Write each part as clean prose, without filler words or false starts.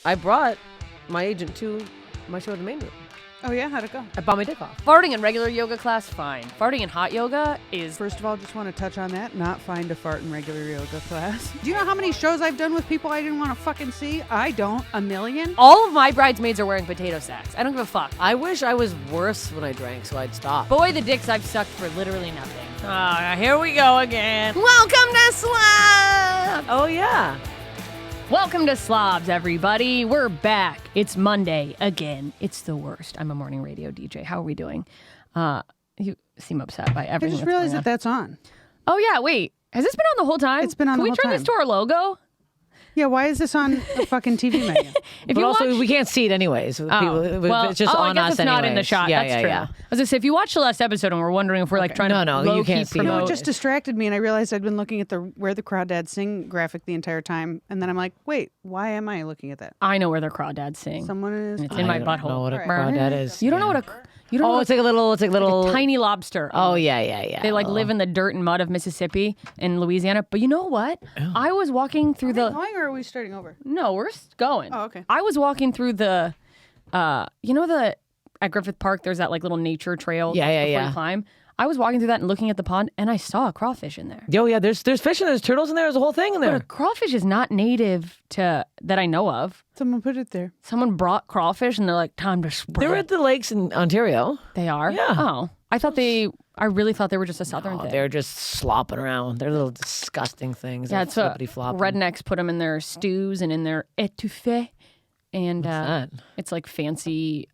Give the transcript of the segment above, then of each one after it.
I brought my agent to my show at the main room. Oh, yeah? How'd it go? I bought my dick off. Farting in regular yoga class, fine. Farting in hot yoga is... First of all, just want to touch on that. Not fine to fart in regular yoga class. Do you know how many shows I've done with people I didn't want to fucking see? I don't. A million? All of my bridesmaids are wearing potato sacks. I don't give a fuck. I wish I was worse when I drank, so I'd stop. Boy, the dicks I've sucked for literally nothing. Here we go again. Welcome to Slobs! Oh, yeah. Welcome to Slobs, everybody. We're back. It's Monday again. It's the worst. I'm a morning radio DJ. How are we doing? You seem upset by I everything. just realized that that's on. Oh, yeah. Wait. Has this been on the whole time? It's been on the whole Can we turn this to our logo? Yeah, why is this on the fucking TV menu? If But you also, watch... we can't see it anyways. well, It's just on I guess us it's anyways. not in the shot. Yeah, That's yeah, true. yeah. I was going to say, if you watched the last episode and we're wondering if we're like trying to No, you can't see it. promote... No, it just distracted me, and I realized I'd been looking at the Where the Crawdads Sing graphic the entire time, and then I'm like, wait, why am I looking at that? I know where the crawdads sing. Someone is... It's in my butthole. I don't know what a Right. crawdad is. You don't know what a... You don't know Oh, what it's like a little... a tiny lobster. Oh, yeah. They like live in the dirt and mud of Mississippi and Louisiana. But you know what? Oh. I was walking through Are we the... going, or are we starting over? No, we're going. Oh, okay. I was walking through the... you know the... At Griffith Park, there's that like little nature trail. Yeah. You climb. I was walking through that and looking at the pond, and I saw a crawfish in there. Yo, yeah, there's fish and there's turtles in there. There's a whole thing in But there. a crawfish is not native to... That I know of. Someone put it there. Someone brought crawfish, and they're like, time to spread. They're at the lakes in Ontario. They are? Yeah. Oh. I really thought they were just a southern Oh, thing. they're just slopping around. They're little disgusting things. Yeah, They're it's what flippity-flopping. rednecks put them in their stews and in their étouffée. And that? it's like fancy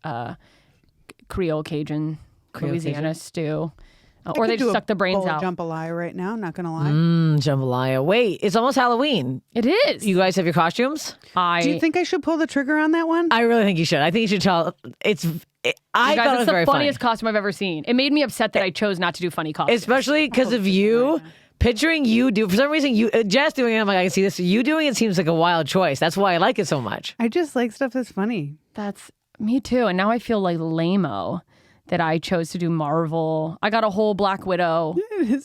Creole Cajun Louisiana Cajun? stew. I Or could they do just a suck the brains bowl of out. jambalaya right now, not gonna lie. Jambalaya. Wait, it's almost Halloween. It is. You guys have your costumes? Do you think I should pull the trigger on that one? I really think you should. I think you should tell. I Guys, thought it it's was the very funniest funny. costume I've ever seen. It made me upset that I chose not to do funny costumes. Especially because of you. Picturing you do, for some reason, you Jess doing it, I'm like, I can see this. You doing it seems like a wild choice. That's why I like it so much. I just like stuff that's funny. That's me too. And now I feel like lame-o that I chose to do Marvel. I got a whole Black Widow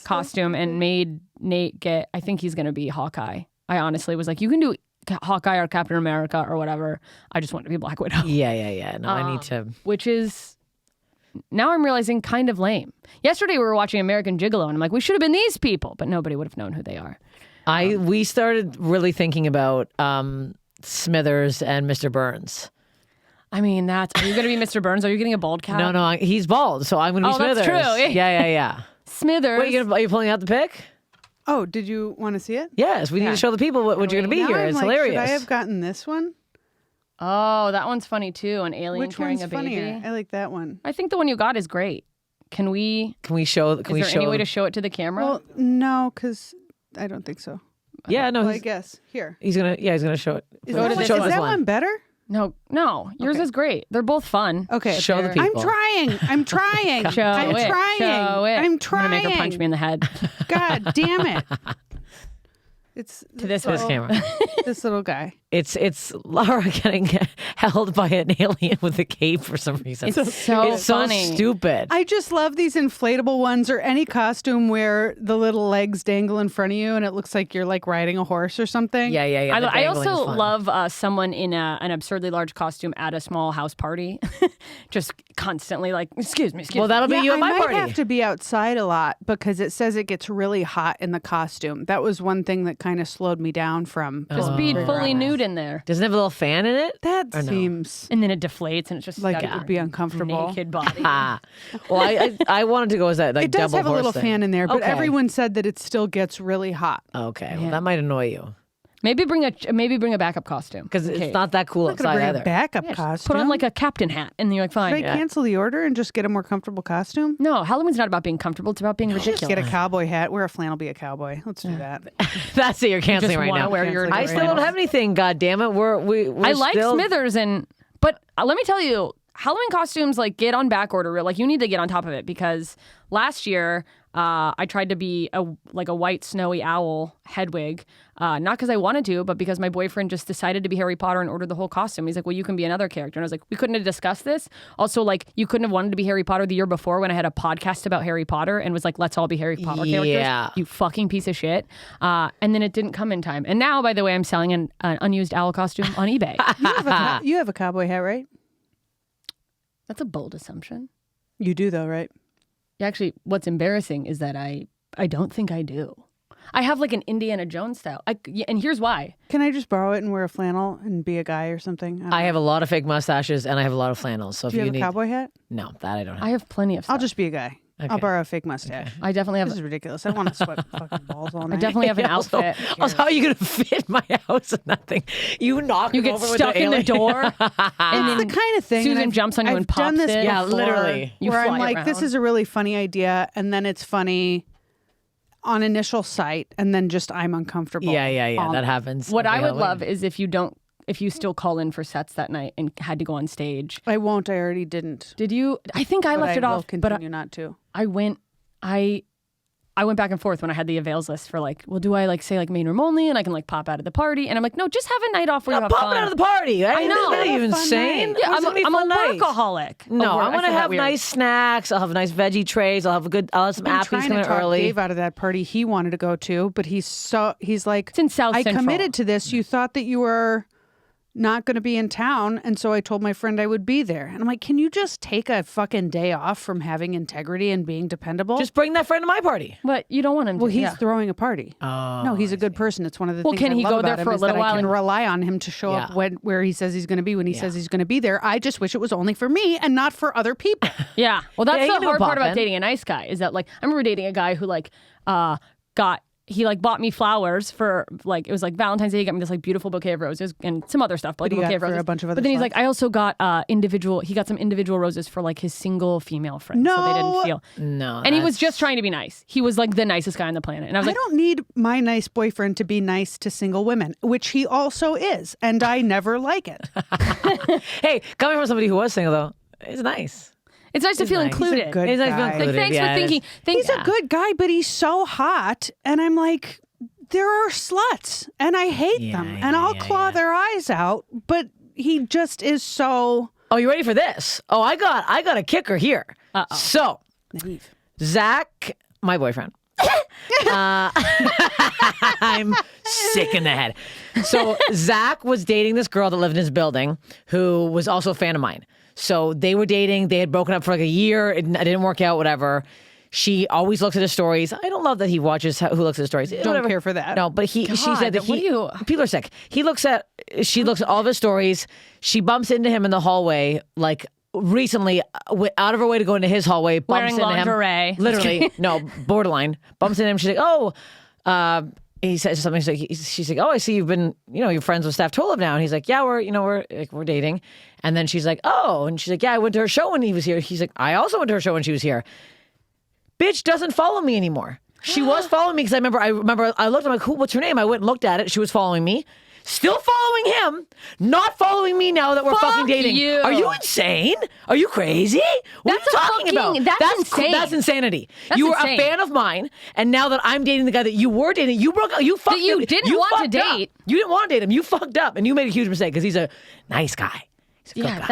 costume and made Nate get, I think he's going to be Hawkeye. I honestly was like, you can do Hawkeye or Captain America or whatever. I just want to be Black Widow. Yeah. No, I need to. Which is, now I'm realizing, kind of lame. Yesterday we were watching American Gigolo and I'm like, we should have been these people, but nobody would have known who they are. We started really thinking about Smithers and Mr. Burns. I mean, are you going to be Mr. Burns? Are you getting a bald cap? No, he's bald, so I'm going to be Oh, Smithers. that's true. Yeah. Smithers. Wait, are you pulling out the pic? Oh, did you want to see it? Yes, we need to show the people what you're going to be Now here. I'm It's like, hilarious. Should I have gotten this one? Oh, that one's funny too. An alien Which carrying one's a baby. funnier? I like that one. I think the one you got is great. Can we show? is there any way to show it to the camera? Well, no, because I don't think so. Yeah, no. Well, I guess. Here. He's gonna show it. Is Go that, to one, this is one. that one better? no. Yours Okay. is great. They're both fun. Okay. Show the I'm people. trying. I'm trying. Show I'm it. trying. Show it. I'm I'm trying. gonna make her punch me in the head. God damn it. It's To this little- camera. This little guy. It's Laura getting held by an alien with a cape for some reason. It's so It's so funny. stupid. I just love these inflatable ones or any costume where the little legs dangle in front of you and it looks like you're like riding a horse or something. Yeah. the I dangling also is fun. love someone in an absurdly large costume at a small house party, just constantly like, excuse me. Well, that'll be you I at my might party. have to be outside a lot because it says it gets really hot in the costume. That was one thing that kind of slowed me down from Just be fully nude in there, Doesn't it have a little fan in it? That Or no? seems and then it deflates, and it's just like got it would be uncomfortable. naked body. Ah. Well, I wanted to go as that like It does double have a horse little thing. fan in there, but Okay. everyone said that it still gets really hot. Okay, well, that might annoy you Maybe bring a backup costume because Okay. it's not that cool I'm not gonna outside bring either. a backup Yeah, just costume. Put on like a captain hat, and you're like, fine. Should I cancel the order and just get a more comfortable costume? No, Halloween's not about being comfortable. It's about being ridiculous. Just get a cowboy hat. Wear a flannel, be a cowboy. Let's do that. That's it. You're canceling just right wanna now. wear your I still don't have anything. God damn it. We're I like still... Smithers, but let me tell you, Halloween costumes like get on back order. Like you need to get on top of it because last year I tried to be a white snowy owl Hedwig, not because I wanted to, but because my boyfriend just decided to be Harry Potter and ordered the whole costume. He's like, well, you can be another character. And I was like, we couldn't have discussed this. Also, like, you couldn't have wanted to be Harry Potter the year before when I had a podcast about Harry Potter and was like, let's all be Harry Potter characters. You fucking piece of shit. And then it didn't come in time. And now, by the way, I'm selling an unused owl costume on eBay. You have a cowboy hat, right? That's a bold assumption. You do, though, right? Actually, what's embarrassing is that I don't think I do. I have like an Indiana Jones style. And here's why. Can I just borrow it and wear a flannel and be a guy or something? I have a lot of fake mustaches and I have a lot of flannels. So Do you if have you a need cowboy hat? No, that I don't have. I have plenty of stuff. I'll just be a guy. Okay. I'll borrow a fake mustache. Okay. I definitely have. This is ridiculous. I don't want to sweat fucking balls all night. I definitely have an outfit. Also, how are you going to fit my house and nothing? You knock You it get over stuck with in the door, and It's the kind of thing. Susan and jumps on you I've and pops done this it. Yeah, before, literally. You where fly I'm like, this around. is a really funny idea, and then it's funny on initial sight, and then just I'm uncomfortable. Yeah. That happens. What I every would love Halloween. is if you still call in for sets that night and had to go on stage. I won't. I already didn't. Did you? I think I But left it will off, but continue not to. I went back and forth when I had the avails list for like, well, do I like say like main room only and I can like pop out of the party? And I'm like, no, just have a night off where you I'm have popping fun. out of the party. I know. Are you Have a fun insane? night. Yeah, It's gonna be I'm fun a night. workaholic. No, I I'm gonna feel that have weird. nice snacks. I'll have nice veggie trays. I'll have some Been appies trying coming to talk early. Dave out of that party he wanted to go to, but he's like, It's in South I Central. committed to this. You thought that you were not going to be in town, and so I told my friend I would be there. And I'm like, can you just take a fucking day off from having integrity and being dependable? Just bring that friend to my party. But you don't want him to. well, he's yeah. throwing a party. Oh, No, he's a good person. It's one of the Well, things can I he love go there about him for a is little that while I can and- rely on him to show up Yeah. where he says he's going to be when he Yeah. says he's going to be there. I just wish it was only for me and not for other people. Yeah. Well, that's Yeah, you the can hard do a part about pop-in. dating a nice guy is that like I remember dating a guy who like he like bought me flowers for like it was like Valentine's Day. He got me this like beautiful bouquet of roses and some other stuff, but like What a do you bouquet got of for roses. a bunch of other but then he's like, sluts? I also got he got some individual roses for like his single female friends, so they didn't No. feel. No, And he was that's- just trying to be nice. He was like the nicest guy on the planet, and I was I like, don't need my nice boyfriend to be nice to single women, which he also is, and I never like it. Hey, coming from somebody who was single though, it's nice. it's nice to feel nice. He's a included. good It's nice to feel guy. included. Like, thanks Yeah, for it is. thinking. He's a good guy, but he's so hot, and I'm like, there are sluts, and I hate them, and I'll claw their eyes out, but he just is so Oh, you ready for this? Oh, I got a kicker here. Uh-oh. So, naive. Zach, my boyfriend. I'm sick in the head. So Zach was dating this girl that lived in his building who was also a fan of mine. So they were dating. They had broken up for like a year. It didn't work out, whatever. She always looks at his stories. I don't love that he watches who looks at his stories. Don't care for that. No, but she said that what do you- people are sick. She looks at all of his stories. She bumps into him in the hallway like recently, out of her way to go into his hallway, bumps Wearing into lingerie. him. Literally, no, borderline. Bumps into him. She's like, oh, he says something. She's like, oh, I see you've been, you're friends with Steph Tolov now. And he's like, yeah, we're dating. And then she's like, oh, and she's like, yeah, I went to her show when he was here. He's like, I also went to her show when she was here. Bitch doesn't follow me anymore. She was following me because I remember I looked. I'm like, what's her name? I went and looked at it. She was following me. Still following him, not following me now that we're fucking dating. you. Are you insane? Are you crazy? What That's are you talking fucking- about? that's insane. That's insanity. That's you were insane. a fan of mine, and now that I'm dating the guy that you were dating, you broke up. You fucked you him. didn't want to fucked up. date. You didn't want to date him. You fucked up, and you made a huge mistake because he's a nice guy. He's a good Yeah, guy.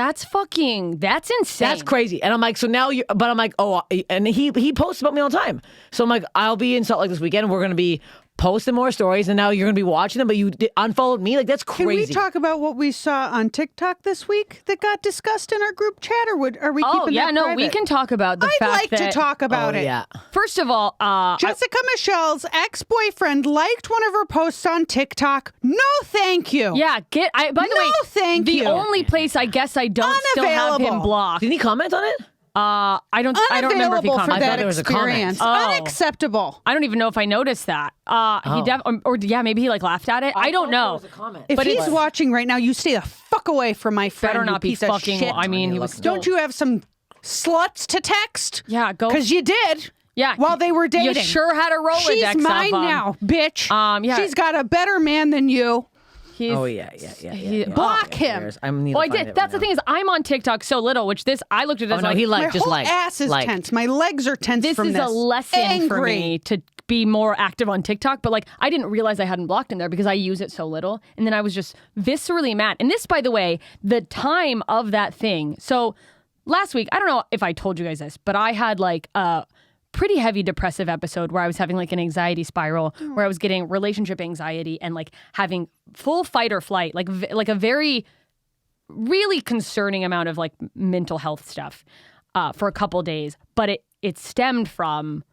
that's insane. That's crazy. And I'm like, so now but I'm like, oh, and he posts about me all the time. So I'm like, I'll be in Salt Lake this weekend. We're going to be posting more stories, and now you're going to be watching them, but you unfollowed me? Like, that's Can crazy. we talk about what we saw on TikTok this week that got discussed in our group chat, or are we Oh keeping yeah, that no, private? we can talk about the I'd fact like that to talk about it. Yeah. First of all, Jessica Michelle's ex-boyfriend liked one of her posts on TikTok. No, thank you. yeah, by the No, way, thank the you. only place I guess I don't still have him Unavailable. blocked. Didn't he comment on it? I don't remember if he Unavailable for commented. I thought that there was a comment. experience. Oh. Unacceptable. I don't even know if I noticed that. Maybe he like laughed at it. I don't know. If But he's it's- watching right now, you stay the fuck away from my friend. Better you not be piece of fucking. shit. I mean, he was still. Don't you have some sluts to text? Yeah, go. Because you did. Yeah, While they were dating. You sure had a Rolodex. She's mine of, now, bitch. yeah. She's got a better man than you. Oh yeah. Block him. I'm. Well, I did. That's the thing is, I'm on TikTok so little, which I looked at it as no, he My just whole ass is tense. My legs are tense this from is this. a lesson for Angry. me to be more active on TikTok, but like I didn't realize I hadn't blocked him there because I use it so little, and then I was just viscerally mad. And this, by the way, the time of that thing. So last week, I don't know if I told you guys this, but I had like a pretty heavy depressive episode where I was having like an anxiety spiral, where I was getting relationship anxiety and like having full fight or flight, like a very really concerning amount of like mental health stuff for a couple days. But it stemmed from,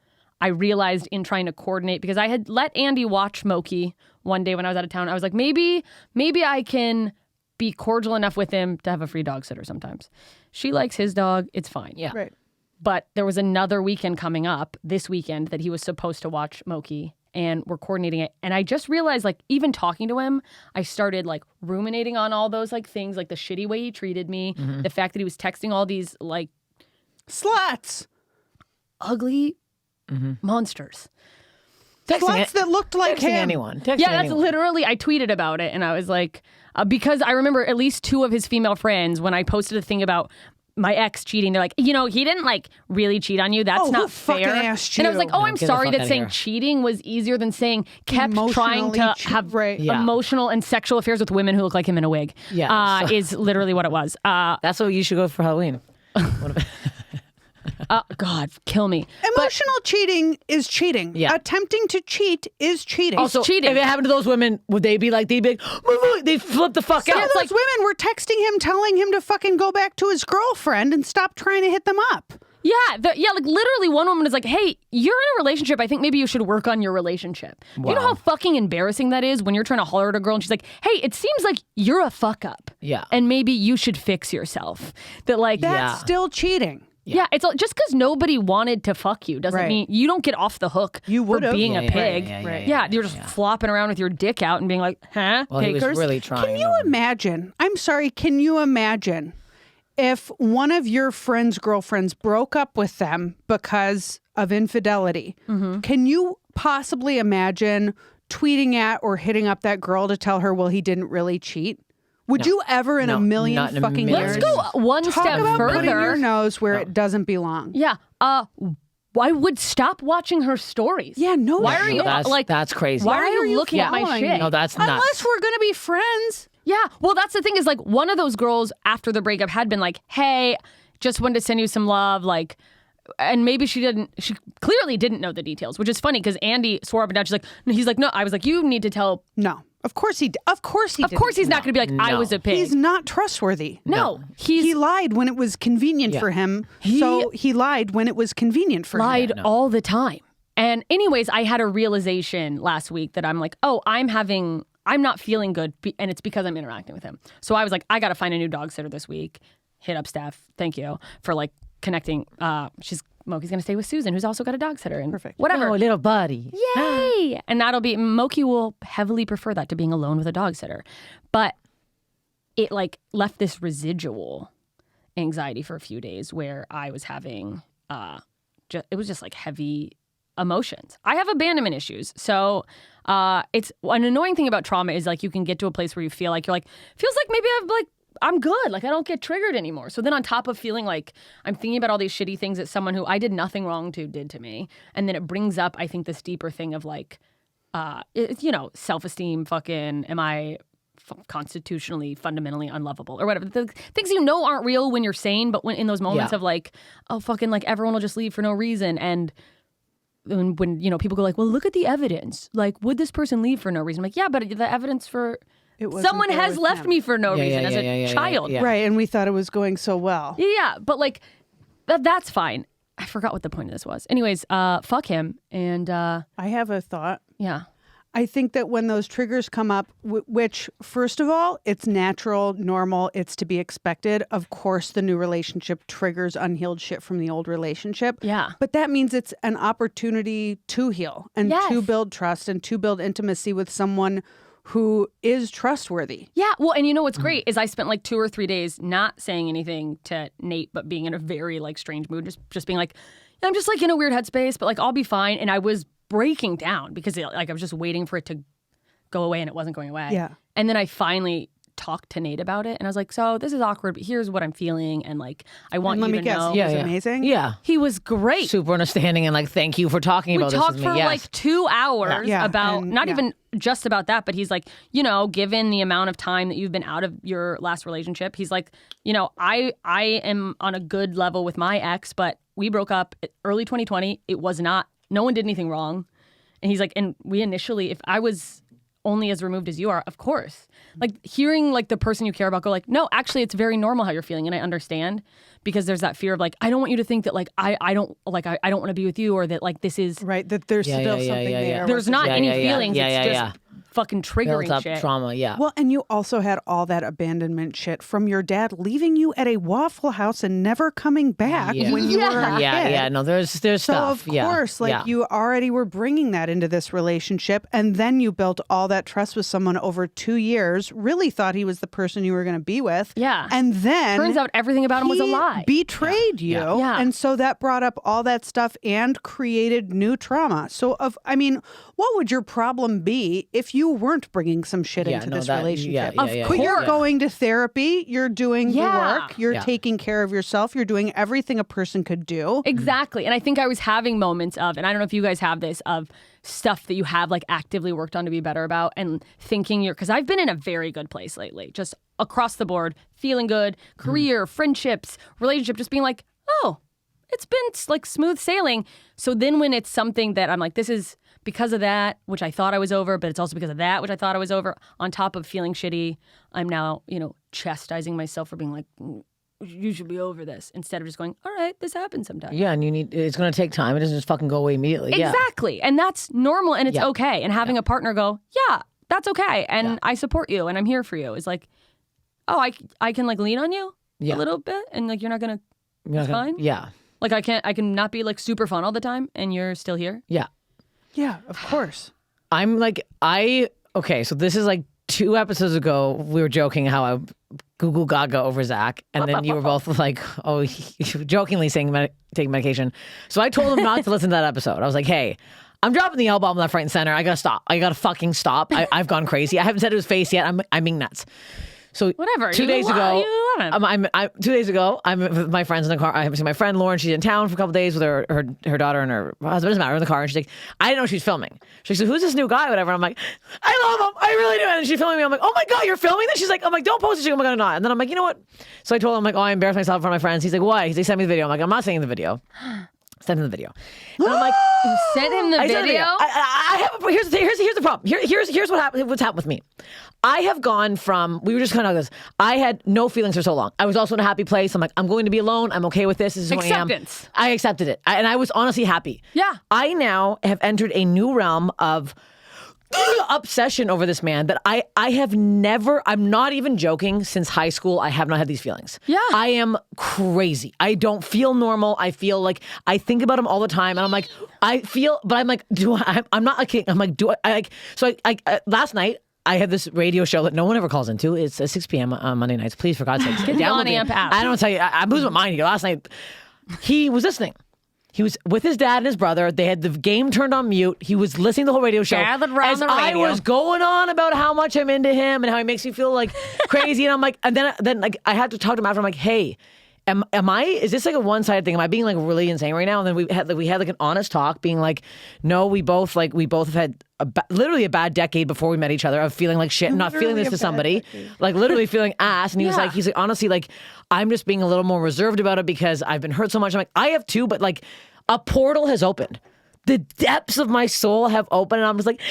I realized in trying to coordinate, because I had let Andy watch Moki one day when I was out of town. I was like, maybe I can be cordial enough with him to have a free dog sitter sometimes. She likes his dog. It's fine. Yeah. Right. But there was another weekend coming up this weekend that he was supposed to watch Moki, and we're coordinating it. And I just realized, like, even talking to him, I started like ruminating on all those like things, like the shitty way he treated me, the fact that he was texting all these like Sluts. ugly monsters. Sluts that looked like Texting him. anyone. Texting Yeah, that's anyone. literally, I tweeted about it, and I was like, because I remember at least two of his female friends, when I posted a thing about my ex cheating, they're like, he didn't like really cheat on you. That's Oh, not who fucking fair. asked And I was you? like, oh, No, I'm get the sorry fuck that outta saying here. cheating was easier than saying kept trying to Emotionally have right. Yeah. emotional and sexual affairs with women who look like him in a wig. Yeah, so- Is literally what it was. That's what you should go for Halloween. God, kill me. Emotional cheating is cheating. Yeah. Attempting to cheat is cheating. Also, cheating. If it happened to those women, would they be like, they flip the fuck some out? of those women were texting him, telling him to fucking go back to his girlfriend and stop trying to hit them up. Yeah, like literally one woman is like, hey, you're in a relationship. I think maybe you should work on your relationship. You know how fucking embarrassing that is when you're trying to holler at a girl and she's like, hey, it seems like you're a fuck up. Yeah. And maybe you should fix yourself. That like, That's still cheating. yeah, it's just because nobody wanted to fuck you doesn't Right. mean you don't get off the hook You for would've. being Yeah, a yeah, pig. yeah, You're just flopping around with your dick out and being like, huh, Well, he was takers? really trying. Can you imagine? I'm sorry, can you imagine if one of your friend's girlfriends broke up with them because of infidelity? Can you possibly imagine tweeting at or hitting up that girl to tell her, well, he didn't really cheat? Would you ever in a million not in a fucking million years? Let's go one Talk step about putting your further. nose where it doesn't belong. Yeah. I would stop watching her stories. Yeah, no. Why are you That's crazy. Why are you you looking at my following shit? me? No, that's nuts. Unless we're gonna be friends. Yeah. Well, that's the thing is like one of those girls after the breakup had been like, hey, just wanted to send you some love. Like, and maybe she clearly didn't know the details, which is funny because Andy swore up and down. He's like, no, I was like, you need to tell. No, of course he. Of course he. Of course he's not going to be like, I was a pig. He's not trustworthy. no, He lied when it was convenient for him. So he lied when it was convenient for lied him. all the time. And anyways, I had a realization last week that I'm like, oh, I'm not feeling good, and it's because I'm interacting with him. So I was like, I got to find a new dog sitter this week. Hit up Steph. Thank you for like connecting. Moki's going to stay with Susan, who's also got a dog sitter. And Perfect. whatever. Oh, little buddy. Yay! And that'll be, Moki will heavily prefer that to being alone with a dog sitter. But it like left this residual anxiety for a few days where I was having, it was just like heavy emotions. I have abandonment issues. So it's an annoying thing about trauma is like you can get to a place where you feel like feels like maybe I'm good. Like I don't get triggered anymore. So then on top of feeling like I'm thinking about all these shitty things that someone who I did nothing wrong to did to me. And then it brings up, I think, this deeper thing of like, self-esteem, fucking, am I constitutionally, fundamentally unlovable or whatever. The things aren't real when you're sane, but when in those moments of like, oh, fucking like everyone will just leave for no reason. And when people go like, well, look at the evidence. Like, would this person leave for no reason? I'm like, yeah, but the evidence for... Someone has left me for no reason as a child. yeah. Right, and we thought it was going so well. Yeah, but like, that's fine. I forgot what the point of this was. Anyways, fuck him. And I have a thought. yeah. I think that when those triggers come up, which, first of all, it's natural, normal, it's to be expected. Of course, the new relationship triggers unhealed shit from the old relationship. Yeah. But that means it's an opportunity to heal and to build trust and to build intimacy with someone who is trustworthy. Yeah. Well, and you know what's great is I spent like 2 or 3 days not saying anything to Nate, but being in a very like strange mood, just being like, I'm just like in a weird headspace, but like I'll be fine. And I was breaking down because like I was just waiting for it to go away and it wasn't going away. Yeah. And then I finally talked to Nate about it, and I was like, so this is awkward, but here's what I'm feeling, and like I want And you let to me guess, know. he was amazing. Yeah. He was great. Super understanding and like, thank you for talking We about this talked with me. for Yes. like 2 hours Yeah, about and- not yeah. even just about that, but he's like, you know, given the amount of time that you've been out of your last relationship, he's like, you know, I am on a good level with my ex, but we broke up early 2020. It was not, no one did anything wrong. And he's like, and we initially, if I was only as removed as you are, of course. Like hearing like the person you care about go like, no, actually it's very normal how you're feeling, and I understand, because there's that fear of like, I don't want you to think that like I don't want to be with you, or that like this is Right, that there's Yeah, still yeah, something yeah, yeah. there. there's not Yeah, any yeah, yeah. feelings. Yeah, It's yeah, just fucking triggering Built up shit. trauma. Yeah. Well, and you also had all that abandonment shit from your dad leaving you at a Waffle House and never coming back Yeah. when you were a yeah. kid. Yeah. No, there's So stuff. of Yeah. course, like Yeah. you already were bringing that into this relationship, and then you built all that trust with someone over 2 years. Really thought he was the person you were going to be with. Yeah. and then Turns out everything about him was a he lie. betrayed you, Yeah. and so that brought up all that stuff and created new trauma. So, what would your problem be if you weren't bringing some shit Yeah, into no, this that- relationship? yeah, yeah, yeah, But you're yeah. going to therapy, you're doing the Yeah. work, you're Yeah. taking care of yourself, you're doing everything a person could do. Exactly. And I think I was having moments of, and I don't know if you guys have this, of stuff that you have like actively worked on to be better about, and thinking because I've been in a very good place lately, just across the board, feeling good, career, friendships, relationship, just being like, oh, it's been like smooth sailing. So then when it's something that I'm like, this is because of that, which I thought I was over, but it's also because of that, which I thought I was over, on top of feeling shitty, I'm now, chastising myself for being like, you should be over this, instead of just going, all right, this happens sometimes. Yeah, and it's going to take time. It doesn't just fucking go away immediately. Yeah. Exactly. And that's normal, and it's Yeah. okay. And having a partner go, yeah, that's okay. And I support you and I'm here for you, is like, oh, I can like lean on you Yeah. a little bit, and like you're not gonna You're not it's gonna- fine. Yeah. Like I can not be like super fun all the time, and you're still here. Yeah. Yeah, of course. I'm like, okay, so this is like 2 episodes ago, we were joking how I Google Gaga over Zach, and then you were both like, oh, jokingly saying taking medication. So I told him not to listen to that episode. I was like, hey, I'm dropping the L bomb left, right, and center. I gotta stop. I gotta fucking stop. I've gone crazy. I haven't said it to his face yet. I'm being nuts. So Whatever. 2 days ago, you love him. I'm 2 days ago, I'm with my friends in the car. I haven't seen my friend Lauren. She's in town for a couple days with her daughter and her husband. Doesn't matter. We're in the car, and she's like, I didn't know she was filming. She's like, who's this new guy? Whatever. I'm like, I love him. I really do. And she's filming me. I'm like, oh my god, you're filming this? She's like, I'm like, don't post it. She's like, oh my god, I'm not. And then I'm like, you know what? So I told him, I'm like, oh, I embarrassed myself in front of my friends. He's like, why? He's like, send me the video. I'm like, I'm not sending the video. Send him the video. And I'm like, You sent him the I sent video. I have. Here's the problem. Here's what happened. What's happened with me. I have gone from. We were just kind of like this. I had no feelings for so long. I was also in a happy place. I'm like, I'm going to be alone. I'm okay with this. This is who I am. Acceptance. I accepted it, and I was honestly happy. Yeah. I now have entered a new realm of obsession over this man that I have never. I'm not even joking. Since high school, I have not had these feelings. Yeah. I am crazy. I don't feel normal. I feel like I think about him all the time, and I'm like, I feel, but I'm like, I'm not a king. I'm like, last night. I had this radio show that no one ever calls into. It's at 6 p.m. on Monday nights. Please, for God's sake, Get the download On Amp app. I don't tell you. I'm losing my mind here. Last night, he was listening. He was with his dad and his brother. They had the game turned on mute. He was listening to the whole radio show. Gathered around as the I radio. was going on about how much I'm into him and how he makes me feel like crazy. And I'm like, and then like I had to talk to him after. I'm like, hey, am I? Is this like a one-sided thing? Am I being like really insane right now? And then we had like an honest talk, being like, no, we both have had literally a bad decade before we met each other of feeling like shit and not feeling this to somebody, like literally feeling ass. And he was like, honestly, like, I'm just being a little more reserved about it because I've been hurt so much. I'm like, I have too, but like a portal has opened. The depths of my soul have opened, and I'm just like,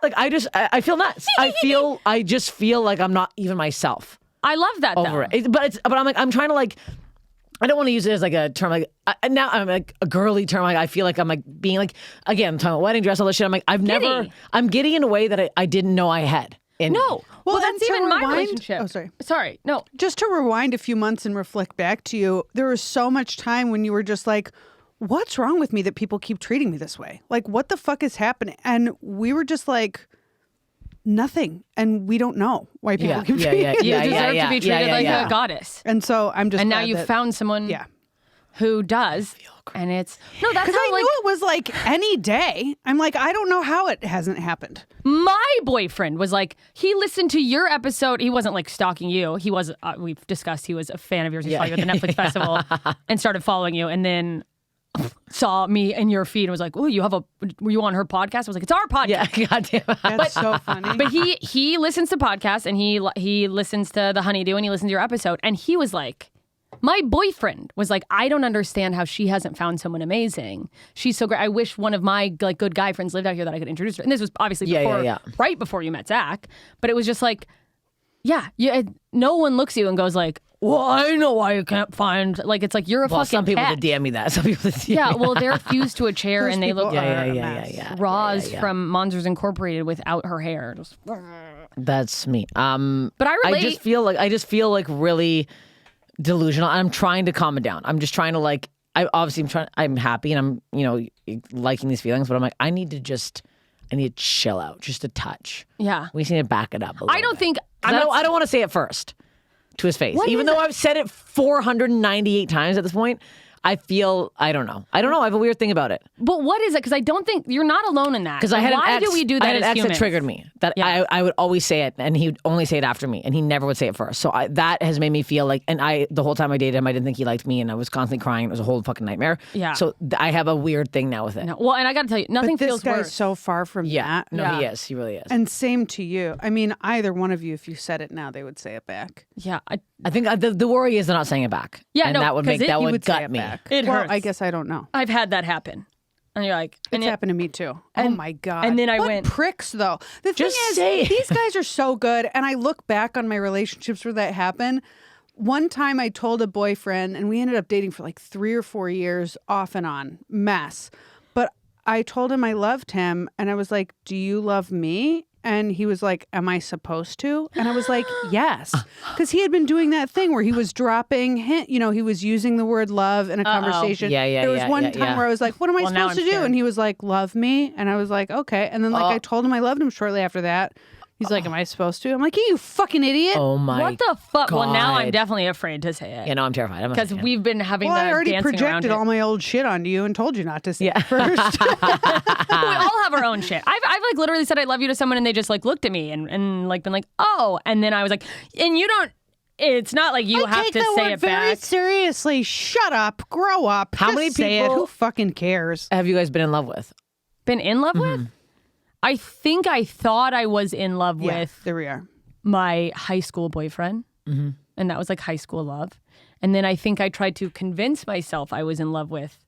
like I feel nuts. I just feel like I'm not even myself I love that over though. it. But I'm like, I'm trying to like, I don't want to use it as like a term, like now I'm like a girly term. Like I feel like I'm like being like, again, I'm talking about wedding dress, all this shit. I'm like, I'm giddy in a way that I didn't know I had. No. Well, and that's to even my rewind- relationship. Oh, sorry. Sorry. No. Just to rewind a few months and reflect back to you, there was so much time when you were just like, what's wrong with me that people keep treating me this way? Like, what the fuck is happening? And we were just like, nothing. And we don't know why people keep treating You deserve to be treated like a goddess. And so I'm just And now glad you've that- found someone Yeah. who does. And it's no, that's Because how I like knew it was like any day. I'm like, I don't know how it hasn't happened. my boyfriend was like, he listened to your episode. He wasn't like stalking you. He was, we've discussed, he was a fan of yours. He saw you at the Netflix festival and started following you. And then saw me in your feed and was like, oh, were you on her podcast? I was like, it's our podcast. Yeah, goddamn. That's so funny. But he listens to podcasts and he listens to The Honeydew and he listens to your episode. And he was like, my boyfriend was like, I don't understand how she hasn't found someone amazing. She's so great. I wish one of my like good guy friends lived out here that I could introduce her. And this was obviously right before you met Zach. But it was just like, no one looks at you and goes like, well, I know why you can't find, like, it's like, you're a fucking Some people cat. did DM me that. Some people did DM Yeah, me well, they're fused to a chair and they look Yeah. Roz from Monsters Incorporated without her hair. Just, That's me. but I relate. I just feel like really delusional. I'm trying to calm it down. I'm just trying to I'm happy and I'm, liking these feelings, but I'm like, I need to chill out just a touch. Yeah. We just need to back it up a little I don't bit. think, I don't want to say it first to his face. Even though I've said it 498 times at this point, I don't know. I have a weird thing about it. but what is it? Because I don't think, you're not alone in that. Because I had Why an ex, do we do that I had as an ex humans? that triggered me. That I would always say it, and he would only say it after me, and he never would say it first. So that has made me feel like, and the whole time I dated him, I didn't think he liked me, and I was constantly crying. It was a whole fucking nightmare. Yeah. So I have a weird thing now with it. No, well, and I got to tell you, nothing But this feels guy's worse. so far from that. No, Yeah. he is. He really is. And same to you. I mean, either one of you, if you said it now, they would say it back. Yeah. I think the worry is they're not saying it back. Yeah, and no, that would 'cause make you would would say gut it me. back. It well, hurts. I guess I don't know. I've had that happen. And you're like, It's happened to me too. Oh my God. and then I what went- pricks though. The Just thing is, say it. these guys are so good. And I look back on my relationships where that happened. One time I told a boyfriend, and we ended up dating for like 3 or 4 years off and on. Mess. But I told him I loved him, and I was like, do you love me? And he was like, am I supposed to? And I was like, yes. Because he had been doing that thing where he was dropping hint, he was using the word love in a conversation. Yeah, There was one time where I was like, what am I Well, now supposed to I'm do? scared. And he was like, love me. And I was like, okay. And then I told him I loved him shortly after that. He's like, am I supposed to? I'm like, you fucking idiot. Oh my what the fuck? Well, now I'm God. definitely afraid to say it. Yeah, no, I'm terrified. I'm not Because saying it. we've been having Well, the I already dancing projected around all my old shit onto you and told you not to say it first. we all have our own shit. I've like literally said I love you to someone and they just like looked at me and like been like, oh, and then I was like, and you don't. It's not like you I have take to the say word it very back. seriously. Shut up. Grow up. How Just many say it. people- Who fucking cares? have you guys been in love with? Been in love with? I think I thought I was in love Yeah, with there we are. my high school boyfriend, and that was like high school love. And then I think I tried to convince myself I was in love with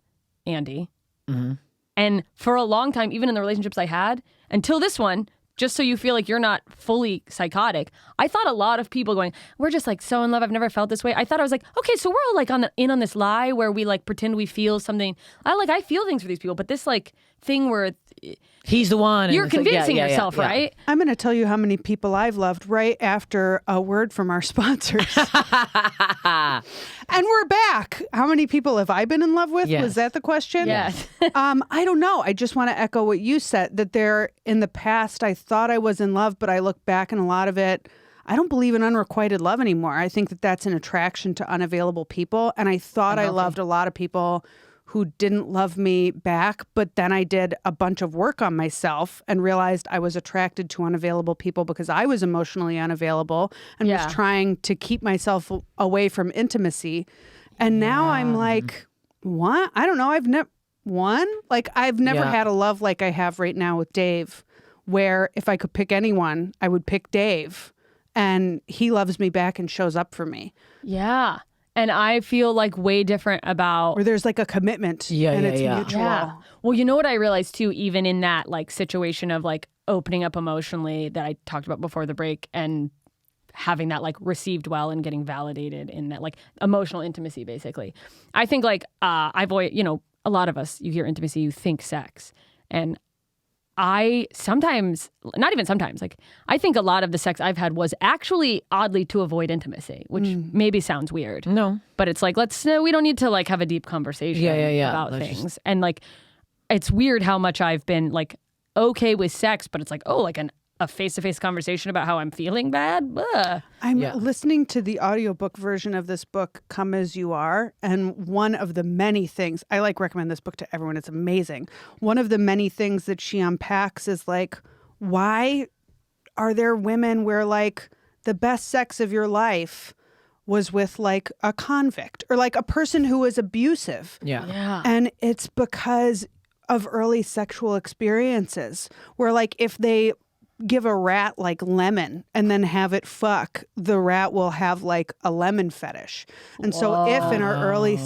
Andy. And for a long time, even in the relationships I had, until this one, just so you feel like you're not fully psychotic, I thought a lot of people going, we're just like so in love. I've never felt this way. I thought I was like, okay, so we're all like in on this lie where we like pretend we feel something. I feel things for these people, but this like thing where He's the one. and you're it's like, convincing yeah, yourself, yeah. right? I'm going to tell you how many people I've loved right after a word from our sponsors. And we're back. How many people have I been in love with? Yes. Was that the question? Yes. I don't know. I just want to echo what you said, that in the past, I thought I was in love, but I look back and a lot of it, I don't believe in unrequited love anymore. I think that that's an attraction to unavailable people. And I thought I loved a lot of people who didn't love me back, but then I did a bunch of work on myself and realized I was attracted to unavailable people because I was emotionally unavailable and Yeah. was trying to keep myself away from intimacy. And now I'm like, what? I don't know. I've never Yeah. had a love like I have right now with Dave, where if I could pick anyone, I would pick Dave. And he loves me back and shows up for me. Yeah. And I feel like way different about Where there's like a commitment and it's mutual. Yeah. Well, you know what I realized too, even in that like situation of like opening up emotionally that I talked about before the break and having that like received well and getting validated in that like emotional intimacy, basically. I think like I've always, a lot of us, you hear intimacy, you think sex. And I sometimes, not even sometimes, like I think a lot of the sex I've had was actually oddly to avoid intimacy, which maybe sounds weird. No. But it's like, we don't need to like have a deep conversation Yeah. about Let's things. just- And like, it's weird how much I've been like okay with sex, but it's like, oh, like a face-to-face conversation about how I'm feeling bad. Ugh. I'm listening to the audiobook version of this book, Come As You Are, and one of the many things, I recommend this book to everyone. It's amazing. One of the many things that she unpacks is like, why are there women where like the best sex of your life was with like a convict or like a person who was abusive? Yeah. And it's because of early sexual experiences where like if they give a rat like lemon and then have it fuck, the rat will have like a lemon fetish. And so if in our early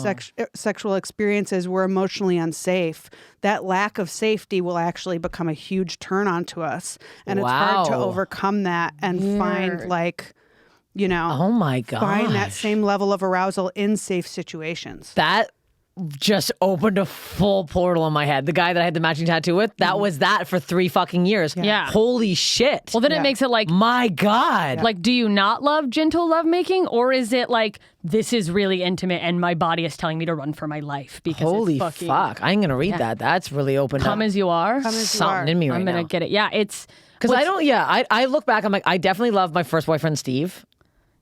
sexual experiences we're emotionally unsafe, that lack of safety will actually become a huge turn on to us. And it's hard to overcome that and find like, you know, Oh my God. find that same level of arousal in safe situations. That just opened a full portal in my head. The guy that I had the matching tattoo with, that was that for 3 fucking years. Yeah. Holy shit. Well, then it makes it like, My God. like, do you not love gentle lovemaking? Or is it like, this is really intimate and my body is telling me to run for my life because Holy it's fucking fuck. I ain't going to read that. That's really opened Come up As You Are. something in me right I'm going to now. get it. Yeah, it's... Because I look back, I'm like, I definitely love my first boyfriend, Steve.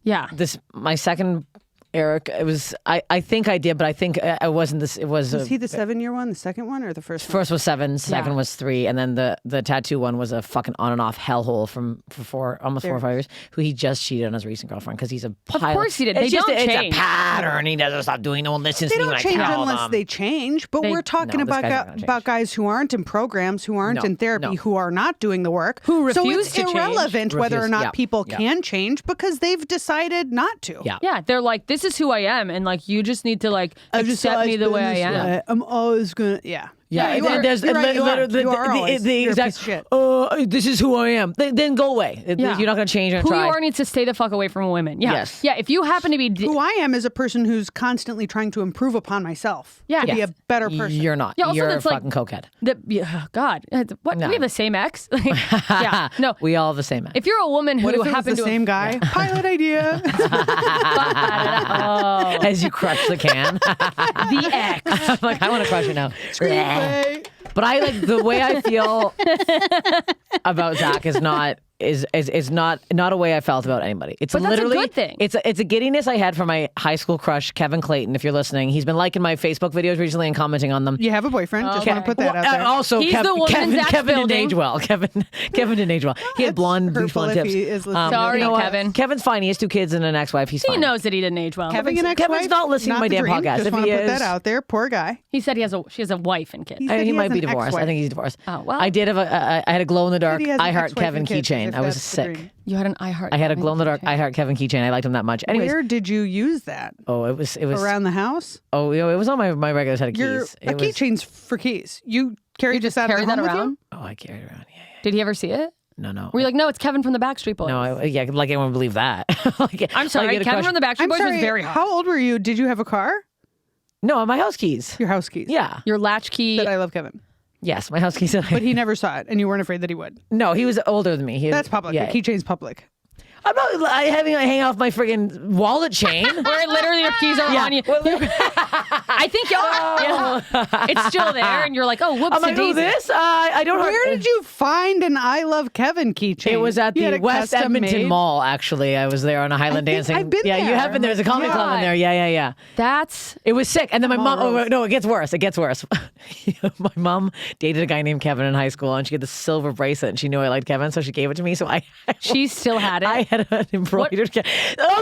Yeah. My second, Eric, it was, I think I did, but I think I wasn't this, it was. Was he the 7-year one, the second one, or the first one? First was 7, second was 3, and then the tattoo one was a fucking on and off hellhole for almost 4 or 5 years. Who he just cheated on his recent girlfriend because he's a pilot. Of course he did. It's They just don't it's change. a pattern. He doesn't stop doing. No one listens They to me don't when I change tell unless them. they change. But we're talking No, this guy's not about gonna change. about guys who aren't in programs, who aren't No, in therapy, no. who are not doing the work. Who so refuse it's to change. irrelevant whether or Refuse, not yeah, people yeah. can change because they've decided not to. Yeah. Yeah, they're like, this is who I am, and like, you just need to like accept me the way I am. I'm always gonna. Yeah. Yeah, you are. there's You're right, you are. literally You are always. the You're a exact. piece of shit. This is who I am. Then go away. Yeah. You're not going to change. You're Who gonna you try. are needs to stay the fuck away from women. Yeah. Yes. Yeah, if you happen to be... Who I am is a person who's constantly trying to improve upon myself. Yeah. To be Yes. a better person. You're not. Yeah, also You're a that's like- fucking cokehead. God, what? No. We have the same ex? Yeah, no. We all have the same. If you're a woman who What if it was happened the to same guy? Pilot idea. As you crush the can. the ex. I'm like, I want to crush it now. Screenplay. But I like the way I feel about Zach is not not a way I felt about anybody. It's But that's a literally good thing. It's a giddiness I had from my high school crush Kevin Clayton. If you're listening, he's been liking my Facebook videos recently and commenting on them. You have a boyfriend. Just Okay. want to put that out there. Also, He's the woman Kevin, Zach's Kevin didn't building. age well. Kevin didn't age well. He had bleach hurtful blonde if tips. he is listening. Sorry, you know what? Kevin. Kevin's fine. He has 2 kids and an ex-wife. He's He fine. knows that he didn't age well. Having an ex-wife, Kevin's not listening to my the damn dream. podcast. Just If want he to put is- that out there. Poor guy. He said she has a wife and kids. He said He he might has be an divorced. I ex-wife. think he's divorced. Oh, well. I did have I had a glow in the dark He has an I Heart ex-wife Kevin and kids, keychain. if I was that's the sick. dream. You had an I Heart. I had a Kevin glow in the dark keychain. I Heart Kevin keychain. I liked him that much. Anyways, Where did you use that? oh, it was Around the house? oh, it was on my regular set of Your keys. a It was, keychain's for keys. You carry You just this out carry of the that home with you? around? oh, I carried it around. Yeah, Did he ever see it? yeah. No. Were you like, no, it's Kevin from the Backstreet Boys? no, yeah, like anyone would believe that. Like, I'm sorry, like, get a Kevin crush- from the Backstreet I'm Boys sorry. was very hot. How old were you? Did you have a car? No, my house keys. Your house keys. Yeah. Your latchkey. That I love Kevin. Yes, my house keys. But he never saw it, and you weren't afraid that he would. No, he was older than me. That's public. Yeah. A keychain's public. I'm not having I hang off my friggin' wallet chain. Where literally your keys are Yeah. on you. Well, I think it's still there, and you're like, oh, whoops, I'm like, oh, this? I don't. Where did you find an I Love Kevin keychain? It was at You had the a West custom Edmonton made? Mall, actually. I was there on a Highland think dancing. I've been yeah, you there. have been there. There's a comedy God. club in there. Yeah. That's It was sick. And then my mom, rules. no, it gets worse. It gets worse. My mom dated a guy named Kevin in high school, and she had the silver bracelet, and she knew I liked Kevin, so she gave it to me. So she still had it. I had an embroidered. Also,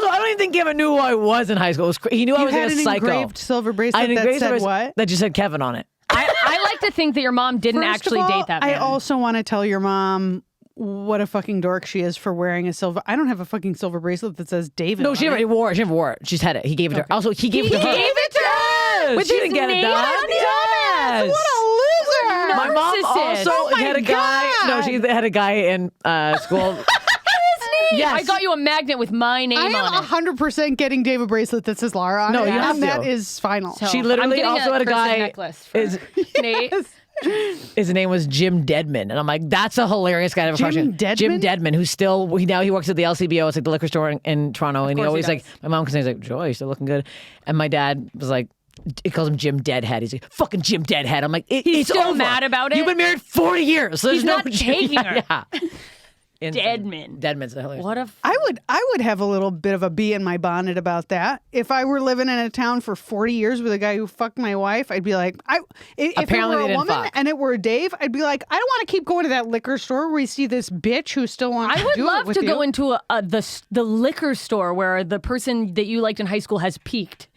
I don't even think Kevin knew who I was in high school. It was he knew I You was had like a an psycho. engraved silver I bracelet had an that engraved said bracelet what? that just said Kevin on it. I like to think that your mom didn't First actually of all, date that I man. also want to tell your mom what a fucking dork she is for wearing a silver. I don't have a fucking silver bracelet that says David. No, on she it. never wore it. She never wore it. She's had it. He gave it to her. Also, he gave it to her. gave it to her! With With she his didn't get it name done. on it? Yes. What a loser! My mom Narcissist. also Oh my had a guy. God. No, she had a guy in school. Yes. I got you a magnet with my name I on am it. 100% getting David bracelet that says Lara on No, it. you have and that to. is final. So, She literally I'm getting also had a Kristen guy- necklace for is- Nate. His name was Jim Deadman, and I'm like, that's a hilarious guy to have a Jim crush on. Deadman? Jim Deadman, who's still now he works at the LCBO. It's like the liquor store in Toronto, and he course he always like does. my mom can say, he's like, Joy, you're still looking good, and my dad was like. He calls him Jim Deadhead. He's like, fucking Jim Deadhead. I'm like, He's it's still over. mad about it? You've been married 40 years. So He's there's not no taking her. Yeah. Deadman. Deadman's hilarious. What a I would have a little bit of a bee in my bonnet about that. If I were living in a town for 40 years with a guy who fucked my wife, I'd be like, if Apparently it they were a didn't woman fuck. and it were Dave, I'd be like, I don't want to keep going to that liquor store where we see this bitch who still wants I to would do it love with to you. go into the liquor store where the person that you liked in high school has peaked.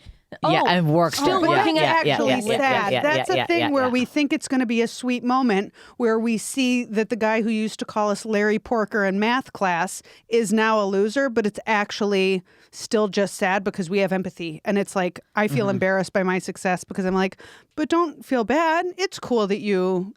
Yeah, and works still there. working yeah, at yeah, actually yeah, yeah, sad. yeah, That's yeah, a thing yeah, where yeah. we think it's going to be a sweet moment where we see that the guy who used to call us Larry Porker in math class is now a loser, but it's actually still just sad because we have empathy. And it's like, I feel embarrassed by my success because I'm like, but don't feel bad. It's cool that you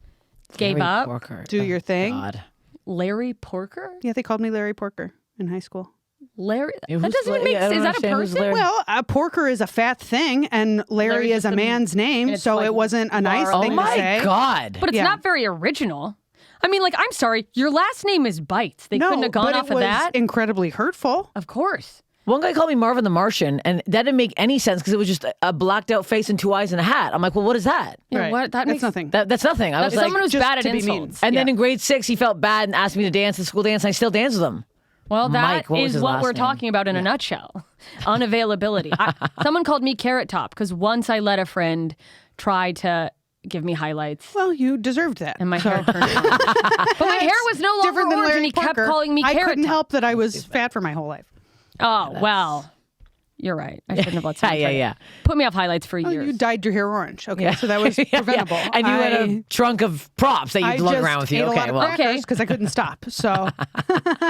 Gave Larry up. Porker. do your thing. God. Larry Porker? Yeah, they called me Larry Porker in high school. Larry? Yeah, That who's doesn't even Larry? make I don't sense. Is that a understand who's person? Larry. Well, a porker is a fat thing, and Larry Larry's is a just a- man's name, and it's so like it wasn't a nice borrowed. Oh thing to my say. God. But it's Yeah. not very original. I mean, like, I'm sorry, your last name is Bites. They couldn't have gone but off it of was that. incredibly hurtful. Of course. One guy called me Marvin the Martian, and that didn't make any sense because it was just a blacked out face and 2 eyes and a hat. I'm like, well, what is that? Yeah, Right. what? That That's makes nothing. That's nothing. I was That's like, someone who's just bad at to be mean. insults. and then Yeah. in grade 6, he felt bad and asked me to dance the school dance, and I still dance with him. Well, that Mike, what was is his what last we're name? talking about in a nutshell. Unavailability. Someone called me Carrot Top because once I let a friend try to give me highlights Well, you deserved that. and my hair turned orange. But my hair was no longer Different than orange Larry and he kept Porker. calling me I Carrot couldn't Top. help that I was fat for my whole life. Oh, well, you're right. I shouldn't have let someone Yeah, try to yeah. put me off highlights for Oh, years. you dyed your hair orange. Okay, so that was preventable. And you had a trunk of props that I you lug just around with you. ate a Okay, lot of well, crackers because I couldn't stop. So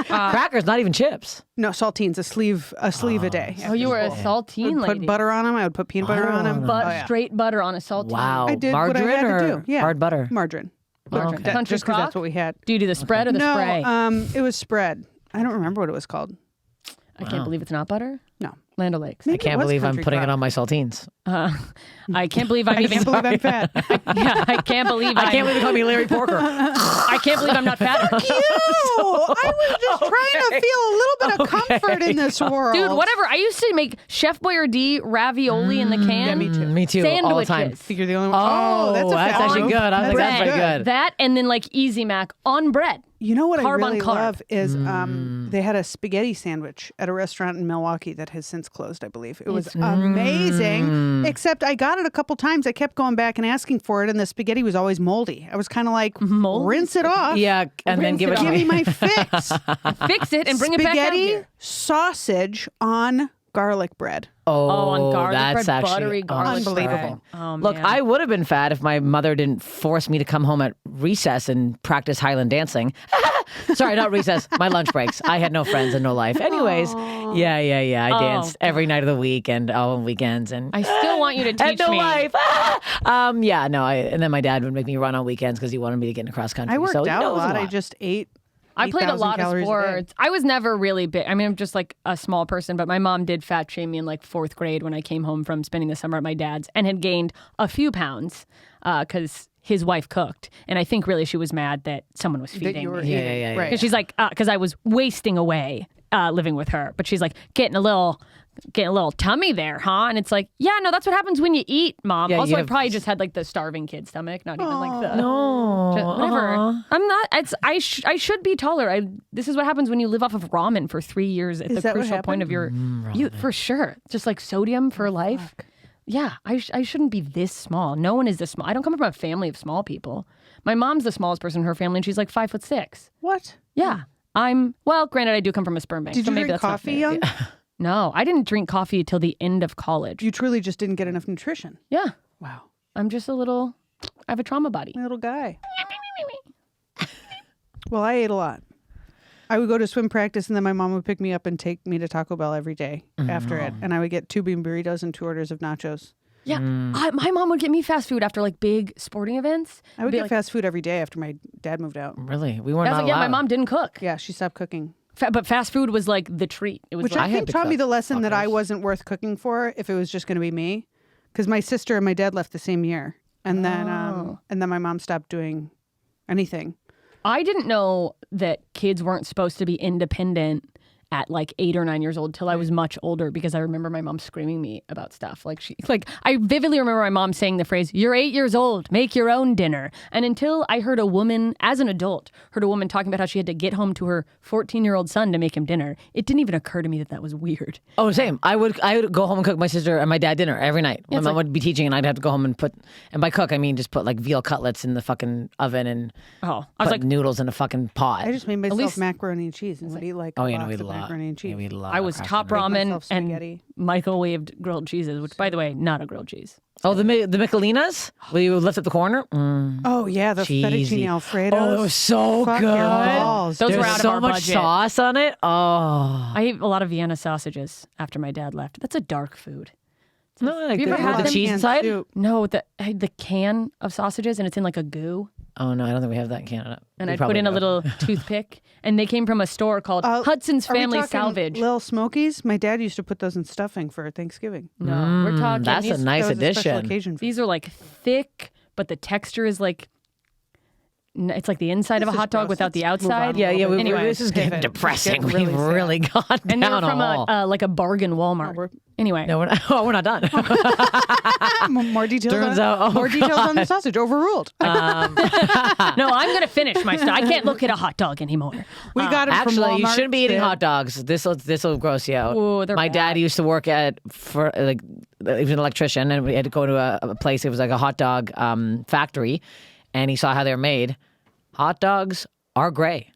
crackers, not even chips. no saltines, a sleeve a day. Oh, you were a saltine Put lady. butter on them. I would put peanut butter on them. But straight butter on a saltine. Wow. I did what I Margarine had to or do. Yeah. hard butter? Margarine. okay. That- Country just because crock? that's what we had. Do you do the spread or the No, spray? it was spread. I don't remember what it was called. I can't believe it's not butter. No. Land O'Lakes. I can't was believe I'm country putting crock. it on my saltines. I can't believe I'm I even. can't believe I'm fat. Yeah, I can't believe I can't believe they call me Larry Porker. I can't believe I'm not fat. You! I was just trying to feel a little bit of comfort in this world. Dude, whatever. I used to make Chef Boyardee ravioli in the can. Yeah, me too. Me too, all the time. Sandwiches. I think you're the only one. Oh, that's a fat actually move. good. I think that's Bread. pretty good. That and then like Easy Mac on bread. You know what Carb I on really carb. love is they had a spaghetti sandwich at a restaurant in Milwaukee that has since closed, I believe. It was amazing, except I got it a couple times. I kept going back and asking for it, and the spaghetti was always moldy. I was kind of like, Moldy rinse it off. Yeah, and then Rinse give it it to Give me me. my fix. Fix it and bring it back out Spaghetti here. sausage on garlic bread. Oh, on garlic that's bread, actually buttery garlic Unbelievable. bread. Oh, Look, man. I would have been fat if my mother didn't force me to come home at recess and practice Highland dancing. Sorry, not recess, my lunch breaks. I had no friends and no life. Anyways, yeah. I danced every night of the week and all weekends and I still want you to had teach no me. life. And then my dad would make me run on weekends because he wanted me to get into cross country. I worked so, out it a was lot. I just ate. I played a 8,000 lot of calories a day. sports. I was never really big. I mean, I'm just like a small person, but my mom did fat shame me in like 4th grade when I came home from spending the summer at my dad's and had gained a few pounds because his wife cooked. And I think really she was mad that someone was That feeding you were me. eating. yeah. Right. Because she's like, because I was wasting away living with her. But she's like, getting a little tummy there, huh? And it's like, yeah, no, that's what happens when you eat, Mom. Yeah, Also, you I have- probably just had like the starving kid stomach, not even like the No. whatever. I'm not. I should be taller. This is what happens when you live off of ramen for 3 years at Is the that what crucial point happened? of your youth, for sure. Just like sodium for life. Yeah, I shouldn't be this small. No one is this small. I don't come from a family of small people. My mom's the smallest person in her family, and she's like 5'6". What? Yeah, granted, I do come from a sperm bank. Did so you maybe drink that's not coffee fair. young? No, I didn't drink coffee till the end of college. You truly just didn't get enough nutrition. Yeah, Wow. I'm just I have a trauma body. Little guy. Well, I ate a lot. I would go to swim practice, and then my mom would pick me up and take me to Taco Bell every day after it. And I would get 2 bean burritos and 2 orders of nachos. Yeah, my mom would get me fast food after like big sporting events. I would Be get like, fast food every day after my dad moved out. Really? We weren't I was not like, yeah, my allowed. mom didn't cook. Yeah, she stopped cooking. But fast food was like the treat. It was Which like, I had think to taught me cook, the lesson that I fuckers. wasn't worth cooking for if it was just going to be me. Because my sister and my dad left the same year. And then my mom stopped doing anything. I didn't know that kids weren't supposed to be independent at like 8 or 9 years old till I was much older because I remember my mom screaming me about stuff. Like I vividly remember my mom saying the phrase, "You're 8 years old, make your own dinner." And until I heard a woman, as an adult, talking about how she had to get home to her 14-year-old son to make him dinner, it didn't even occur to me that was weird. Oh, same. I would go home and cook my sister and my dad dinner every night. My mom would be teaching, and I'd have to go home and by cook I mean just put like veal cutlets in the fucking oven and I was like, noodles in a fucking pot. I just made myself macaroni and cheese and would eat like we a eat box a of lot. macaroni and cheese. Yeah, we eat a lot. I was top ramen and microwaved grilled cheeses, which, by the way, not a grilled cheese. Oh, the Michelinas? Will you lift up the corner? Oh yeah, the Cheesy. fettuccine alfredo. Oh, it was so Fuck good. your balls. Those There's were out of so our much budget. sauce on it. Oh. I ate a lot of Vienna sausages after my dad left. That's a dark food. No, like you ever the, had the them? cheese Canned inside? soup. No, the can of sausages, and it's in like a goo. Oh, no, I don't think we have that in Canada. And We I put probably in a do. little toothpick, and they came from a store called Hudson's Are we Family talking Salvage. Little Smokies. My dad used to put those in stuffing for Thanksgiving. No, we're talking. That's a nice That was a special addition. occasion. These are like thick, but the texture is like it's like the inside of a This is hot dog gross. without the Let's move outside. on. Yeah, yeah. Anyway, This is getting pivot. depressing. It's getting We've really really gone and they were down from a hole. like a bargain Walmart. we're- Anyway, No, we're not. Oh, we're not done. More details. Turns out- oh, more details on the sausage. Overruled. no, I'm gonna finish my stuff. I can't look at a hot dog anymore. we got it from Actually, you Walmart. shouldn't be eating Yeah. hot dogs. This will gross you out. Ooh, they're My dad bad. used to work for like he was an electrician, and we had to go to a place. It was like a hot dog factory, and he saw how they're made. Hot dogs are gray.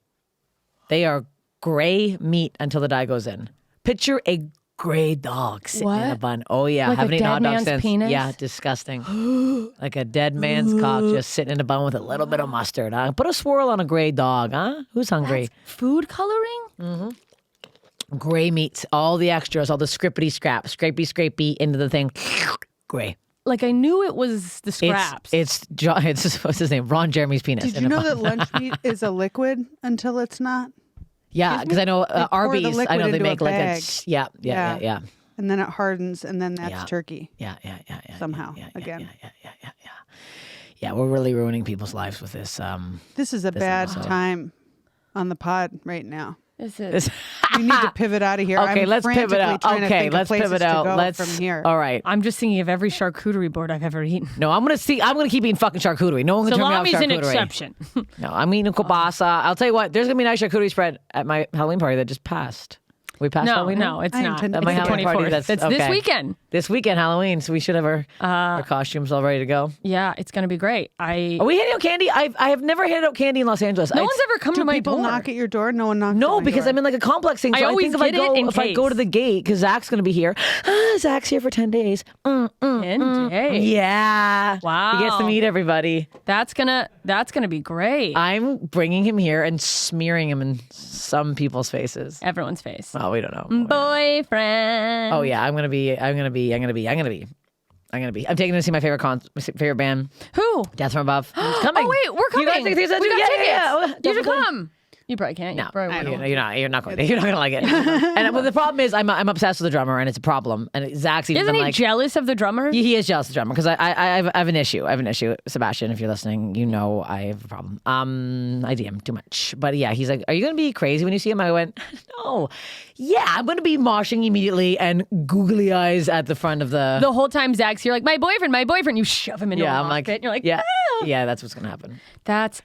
They are gray meat until the dye goes in. Picture a gray dog sitting in a What? bun. Oh yeah, Like a haven't eaten dead hot dogs man's since. penis? Yeah, disgusting. Like a dead man's cock just sitting in a bun with a little bit of mustard. Huh? Put a swirl on a gray dog, huh? Who's hungry? Food coloring? Gray meats, all the extras, all the scrappy scrapey into the thing. Gray. Like I knew it was the scraps. It's what's his name? Ron Jeremy's penis. Did in you a know bun. that lunch meat is a liquid until it's not? Yeah, because I know pour the Arby's. I liquid know they into a make like bag. yeah. And then it hardens, and then that's Yeah. turkey. Yeah. Somehow, yeah, again. Yeah. Yeah, we're really ruining people's lives with this. This is a bad episode. time on the pod right now. Is it? this We need to pivot out of here. okay, I'm let's pivot frantically out. trying to Okay, think of let's places pivot to out. go Let's from here. All right. I'm just thinking of every charcuterie board I've ever eaten. No, I'm gonna keep eating fucking charcuterie. No one can turn me off Salami's an charcuterie. exception. No, I'm eating kielbasa. I'll tell you what. There's gonna be a nice charcuterie spread at my Halloween party that just passed. We passed No, Halloween. no, it's I not. intend- It's At my the Halloween party, 24th. that's It's okay. this weekend. This weekend, Halloween, so we should have our costumes all ready to go. Yeah, it's going to be great. Are we handing out candy? I have never handed out candy in Los Angeles. No one's ever come Do to my people door. knock at your door? No one knocks. No, at my because door. I'm in like a complex thing. I So I, always think if I get it go in if I go case. to the gate because Zach's gonna be here. Zach's here for 10 days. Hey, Yeah. Wow. He gets to meet everybody. that's gonna be great. I'm bringing him here and smearing him in some people's faces. Everyone's face. Oh, we don't know. Boyfriend. Oh yeah, I'm taking him to see my favorite band, Who? Death from Above. It's coming. Oh wait, we're coming. You guys think these are we got yeah, tickets. yeah. You should Definitely. come. You probably can't. You No, probably won't. you're not going to. You're not going to like it. And but the problem is, I'm obsessed with the drummer, and it's a problem. And Zach's even Isn't been he like, jealous of the drummer? he is jealous of the drummer because I have an issue. I have an issue, Sebastian. If you're listening, you know I have a problem. I DM too much, but yeah, he's like, "Are you going to be crazy when you see him?" I went, "No, yeah, I'm going to be moshing immediately and googly eyes at the front of the." The whole time Zach's here, like, my boyfriend. You shove him into Yeah, a I'm mosh like, pit, and you're like, yeah, "Ah." yeah, that's what's going to happen.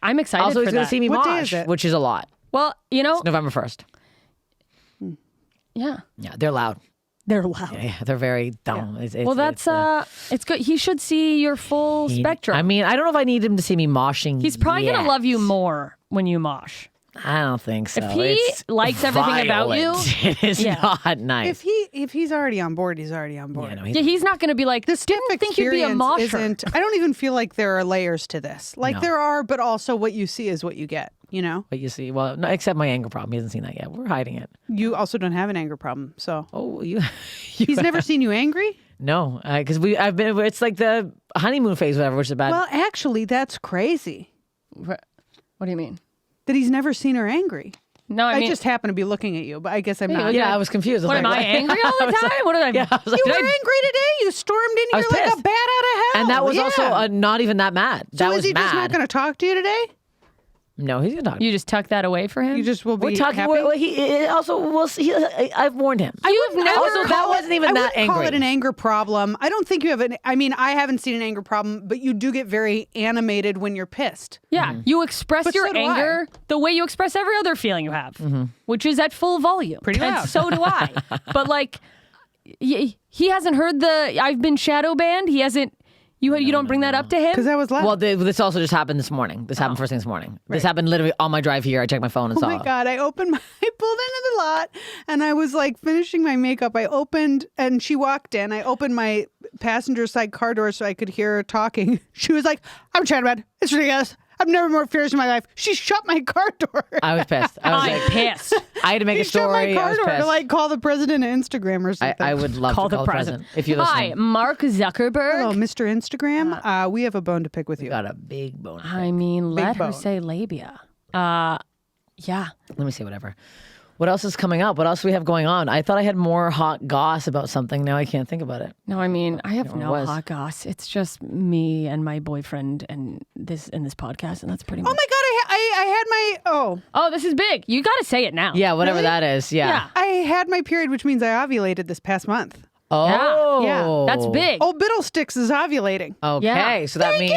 I'm excited Also, for he's going that. to see me What day mosh, is it? which is a lot. Well, you know, It's November 1st. yeah, Yeah, they're loud. they're loud. Yeah, they're very dumb. It's, Well, that's it's good. He should see your full spectrum. I mean, I don't know if I need him to see me moshing. He's probably yet. gonna love you more when you mosh. I don't think so. If he It's likes everything about you, violent. It is yeah. not nice. if he's already on board, he's already on board. Yeah, no, Yeah, he's not gonna be like, This didn't stiff think you'd be a experience mosher. isn't. I don't even feel like there are layers to this. Like No. there are, but also what you see is what you get. You know. But you see, well, no, except my anger problem. He hasn't seen that yet. We're hiding it. You also don't have an anger problem, so Oh, you he's never seen you angry. no, because I've been. It's like the honeymoon phase, whatever, which is bad. Well, actually, that's crazy What do you mean? that he's never seen her angry. No, I I mean, just happen to be looking at you, but I guess I'm not. yeah, I was confused. what am I angry all the time? What did I? Yeah, I was like, You were did I- angry today. You stormed in I here was like a pissed. bat out of hell. and that was Yeah. also not even that mad. So that is was he mad. just not going to talk to you today? No, he's gonna talk. You just tuck that away for him? You just will be We're talking. happy? He also will. I've warned him. You've never Also, that wasn't even I that wouldn't angry. call it an anger problem. I don't think you have an. I mean, I haven't seen an anger problem, but you do get very animated when you're pissed. Yeah, you express But your so do anger the way you express every other feeling you have, which is at full volume. Pretty and loud. so do I. But like, he hasn't heard the I've been shadow banned. He hasn't. You don't bring that up to him? Because that was loud. Well, this also just happened this morning. This happened first thing this morning. This happened literally on my drive here. I checked my phone and Oh saw my it. God, I pulled into the lot and I was like finishing my makeup. I opened and she walked in. I opened my passenger side car door so I could hear her talking. She was like, I'm chatting about it. It's ridiculous. I've never more furious in my life. She shut my car door. I was pissed. I was I'm like, pissed. I had to make She a shut my story. I car was door to pissed. like call the president of Instagram or something. I would love Call to the call president. If you're Hi, listening. Mark Zuckerberg. Hello, Mr. Instagram. We have a bone to pick with you. Got a big bone. I mean, let her bone. say labia. Yeah. Let me see, whatever. What else is coming up? What else do we have going on? I thought I had more hot goss about something. Now I can't think about it. No, I mean, I have It no was. hot goss. It's just me and my boyfriend and this podcast, and that's pretty Oh much. my God, I had my, Oh, this is big. You got to say it now. Yeah, whatever that is. Yeah. Yeah. I had my period, which means I ovulated this past month. Oh. Yeah. That's big. Old Biddlesticks is ovulating. Okay. Yeah. So that means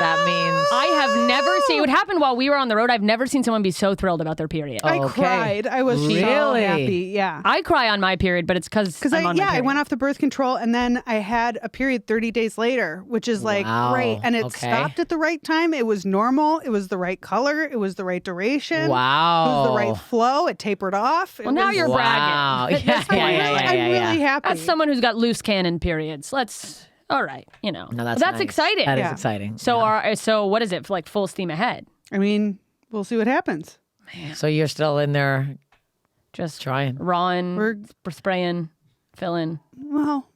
I have never seen what happened while we were on the road. I've never seen someone be so thrilled about their period. I Okay. cried. I was so Really? happy. Yeah. I cry on my period, but it's because I went off the birth control and then I had a period 30 days later, which is like Wow. great. And it Okay. stopped at the right time. It was normal. It was the right color. It was the right duration. Wow. It was the right flow. It tapered off. Well, now you're Wow. bragging. Yeah, yeah, yeah, yeah, I'm yeah, really yeah. happy. That's someone who's got loose cannon periods. All right, No, that's nice. exciting. That is Yeah. exciting. So what is it? Like full steam ahead? I mean, we'll see what happens. So you're still in there Just trying. rawing, We're- spraying, filling, Well,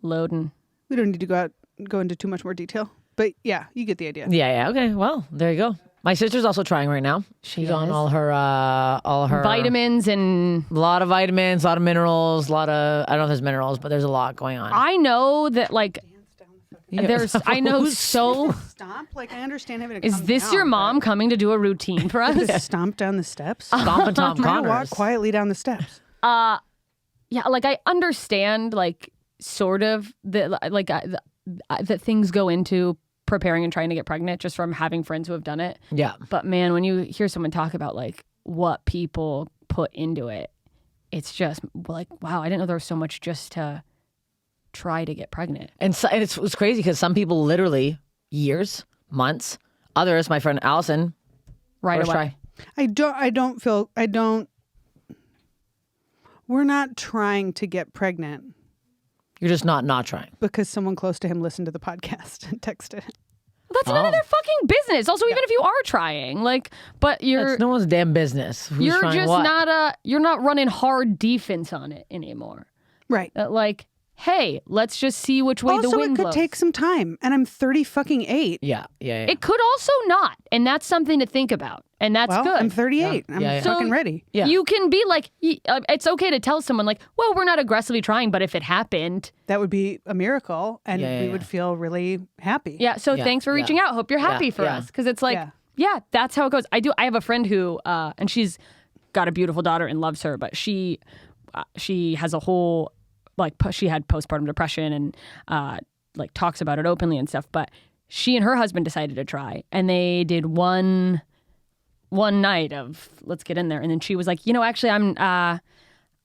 loading. we don't need to go into too much more detail. But yeah, you get the idea. Yeah, yeah. Okay. Well, there you go. My sister's also trying right now. She's on is? all her Vitamins and A lot of vitamins, a lot of minerals, a lot of I don't know if there's minerals, but there's a lot going on. I know that like Yeah. there's I know so. Stomp? Like, I understand having to Is calm this down, your but- mom coming to do a routine for us? Stomp down the steps? Stomp and Tom Trying to walk Connors. quietly down the steps. Yeah, like I understand like sort of that things go into preparing and trying to get pregnant just from having friends who have done it. Yeah. But man, when you hear someone talk about like what people put into it, it's just like, wow, I didn't know there was so much just to try to get pregnant. And it's crazy because some people literally years, months. Others, my friend Allison, Right first away. try. We're not trying to get pregnant You're just not trying. because someone close to him listened to the podcast and texted. That's none of their fucking business. Also, even if you are trying, like, but It's no one's damn business. Who's you're trying just what? you're not running hard defense on it anymore. Right. Like, hey, let's just see which way the Also, wind it could blows. take some time, and I'm 30-fucking-8. Yeah. It could also not, and that's something to think about, and that's Well, good. I'm 38. Yeah. I'm Yeah, yeah. fucking So- ready. Yeah. You can be like, it's okay to tell someone like, well, we're not aggressively trying, but if it happened, That would be a miracle, and Yeah, yeah, we yeah. would feel really happy. yeah. So Yeah, thanks for yeah. reaching out. Hope you're happy Yeah, for yeah. us, because it's like, Yeah. yeah, that's how it goes. I have a friend who, and she's got a beautiful daughter and loves her, but she has a whole she had postpartum depression and like talks about it openly and stuff. But she and her husband decided to try, and they did one night of let's get in there, and then she was like, actually, I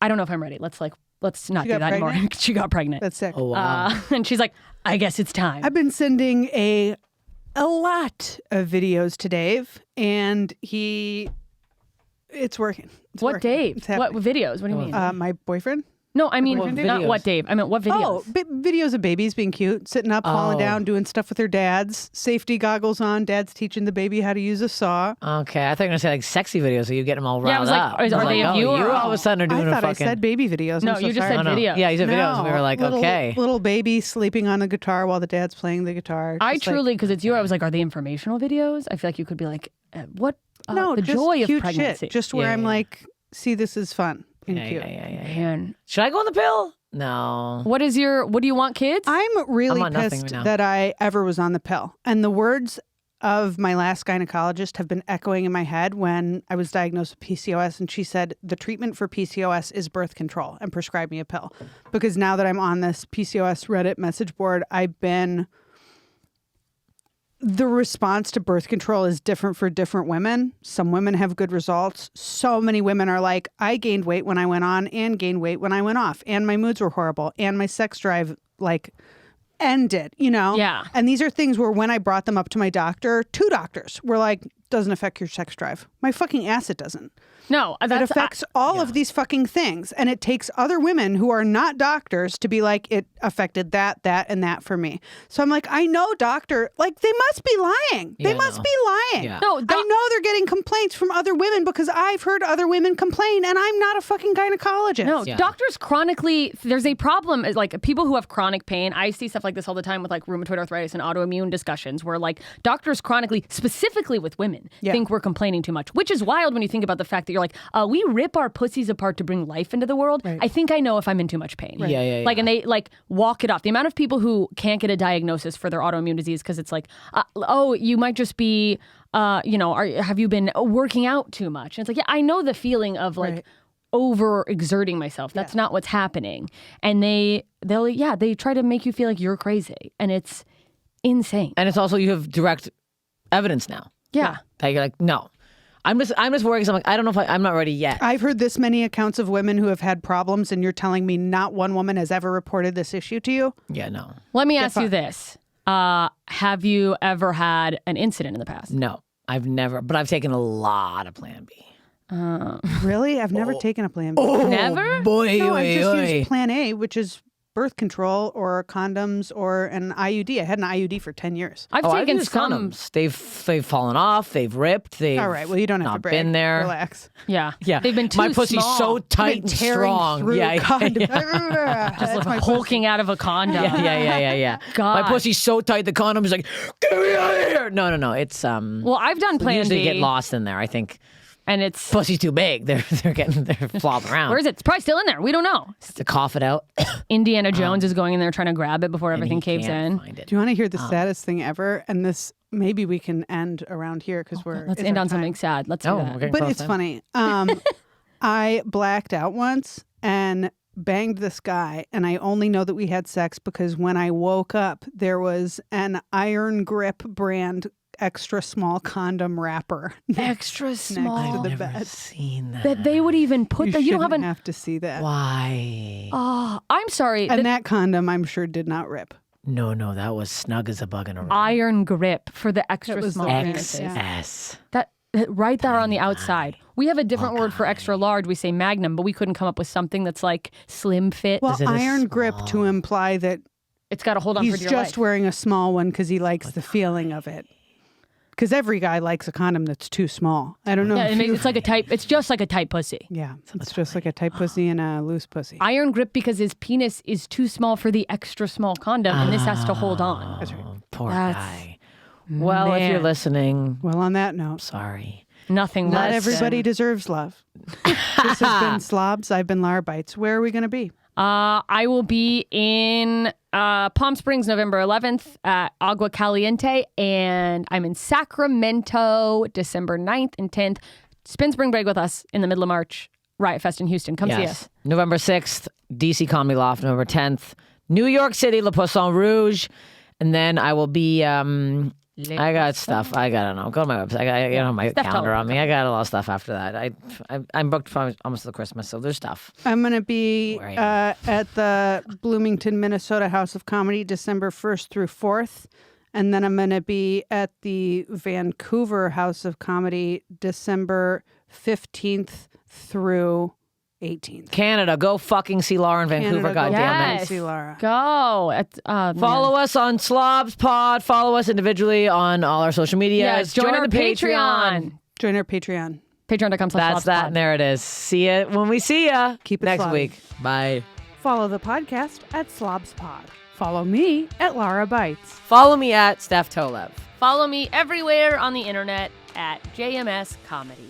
don't know if I'm ready. Let's not do got that anymore. pregnant? She got pregnant. That's sick. Oh wow. And she's like, I guess it's time. I've been sending a lot of videos to Dave, and it's working. It's What working. Dave? It's What happening. videos? What do you mean? My boyfriend? No, I mean What not videos? what Dave. I meant what videos? Oh, videos of babies being cute, sitting up, falling Oh. down, doing stuff with their dads, safety goggles on, dad's teaching the baby how to use a saw. Okay, I thought you were gonna say like sexy videos, so you get them all riled Yeah, I was like, up. are they like, of you or- you all of a sudden are doing I thought a I fucking. said baby videos. No, I'm so you just sorry. said no. videos. Yeah, you said videos. And we were like, little, okay. Little baby sleeping on a guitar while the dad's playing the guitar. I Just like- truly, because it's you, I was like, are they informational videos? I feel like you could be like, what? no, the just joy of cute pregnancy. shit. Just where Yeah, I'm yeah. like, see, this is fun and Yeah, cute. yeah. Man, Should I go on the pill? No. what do you want, kids? I'm really I'm on nothing pissed right now. that I ever was on the pill. And the words of my last gynecologist have been echoing in my head when I was diagnosed with PCOS. And she said, the treatment for PCOS is birth control, and prescribed me a pill. Because now that I'm on this PCOS Reddit message board, the response to birth control is different for different women. Some women have good results. So many women are like, I gained weight when I went on and gained weight when I went off. And my moods were horrible. And my sex drive, ended, Yeah. And these are things where when I brought them up to my doctor, 2 doctors were like, doesn't affect your sex drive. My fucking ass, it doesn't. No, It affects all of these fucking things. And it takes other women who are not doctors to be like, it affected that, and that for me. So I'm like, I know doctor, they must be lying. They must be lying. Yeah. No, I know they're getting complaints from other women because I've heard other women complain and I'm not a fucking gynecologist. No, doctors chronically, there's a problem. People who have chronic pain, I see stuff like this all the time with rheumatoid arthritis and autoimmune discussions where doctors chronically, specifically with women, think we're complaining too much, which is wild when you think about the fact that you're we rip our pussies apart to bring life into the world. Right. I think I know if I'm in too much pain. Right. Yeah. And they walk it off. The amount of people who can't get a diagnosis for their autoimmune disease because it's you might just be, have you been working out too much? And it's I know the feeling of overexerting myself. That's not what's happening. And they try to make you feel like you're crazy. And it's insane. And it's also, you have direct evidence now. Yeah. That you're like, no. I'm just worried because I'm I don't know if I'm not ready yet. I've heard this many accounts of women who have had problems, and you're telling me not one woman has ever reported this issue to you? Yeah, no. Let me ask you this. Have you ever had an incident in the past? No, I've never, but I've taken a lot of Plan B. Really? I've never taken a Plan B. Never? Boy, No, I've just used Plan A, which is birth control or condoms or an IUD. I had an IUD for 10 years. I've I've taken used some. condoms. They've fallen off. They've ripped. They've All right. Well, you don't have to not brag. been there. Relax. Yeah. Yeah, They've been too my pussy's small. so tight Been and tearing strong. through Yeah, condoms. Just hulking out of a condom. yeah. God. My pussy's so tight the condom is like, get me out of here. No. It's Well, I've done Plan usually B. get lost in there. I think And it's... pussy's too big. They're flopping around. Where is it? It's probably still in there. We don't know. To cough it out. Indiana Jones is going in there trying to grab it before everything and he caves can't in. find it. Do you want to hear the saddest thing ever? And this, maybe we can end around here because Let's end on something sad. Let's do Oh, that. we're getting But close it's then. funny. I blacked out once and banged this guy, and I only know that we had sex because when I woke up, there was an Iron Grip brand extra small condom wrapper Extra small. next to I've the never bed. seen that. That they would even put You there. You don't shouldn't have an... have to see that. Why? Oh, I'm sorry. And The that condom, I'm sure, did not rip. No, that was snug as a bug in a room. iron grip for the extra That was small the penises. XS. That right there on the outside. We have a different word for extra large. We say magnum, but we couldn't come up with something that's like slim fit. Well, Is it a Iron Grip to imply that It's got to hold on for he's dear just life. wearing a small one because he likes the feeling of it. Because every guy likes a condom that's too small. I don't know. Yeah, if you- it's like a tight. It's just like a tight pussy. yeah, it's just like a tight pussy and a loose pussy. Iron grip because his penis is too small for the extra small condom, and this has to hold on. That's right. Oh, poor That's- guy. Well, if you're Man. listening, Well, on that note, sorry. Nothing not less everybody than- deserves love. This has been Slobs. I've been Lara Bites. Where are we going to be? I will be in Palm Springs November 11th at Agua Caliente, and I'm in Sacramento December 9th and 10th. Spin Spring Break with us in the middle of March. Riot Fest in Houston. Come see us. November 6th, DC Comedy Loft. November 10th, New York City, Le Poisson Rouge. And then I will be, I got stuff. I don't know. Go to my website. I got my calendar on me. I got a lot of stuff after that. I'm booked for almost till Christmas, so there's stuff. I'm going to be Where are you? at the Bloomington, Minnesota House of Comedy December 1st through 4th. And then I'm going to be at the Vancouver House of Comedy December 15th through 18th. Canada, go fucking see Laura in Vancouver, Canada, go goddammit. Yes. see Lara. Go. Follow us on Slobs Pod. Follow us individually on all our social media. Yes, join our Patreon. Join our Patreon. Patreon.com/slobspod. That's that, and there it is. See you when we see ya. Keep it next slobby. week. Bye. Follow the podcast at SlobsPod. Follow me at Lara Bites. Follow me at Steph Tolev. Follow me everywhere on the internet at JMS Comedy.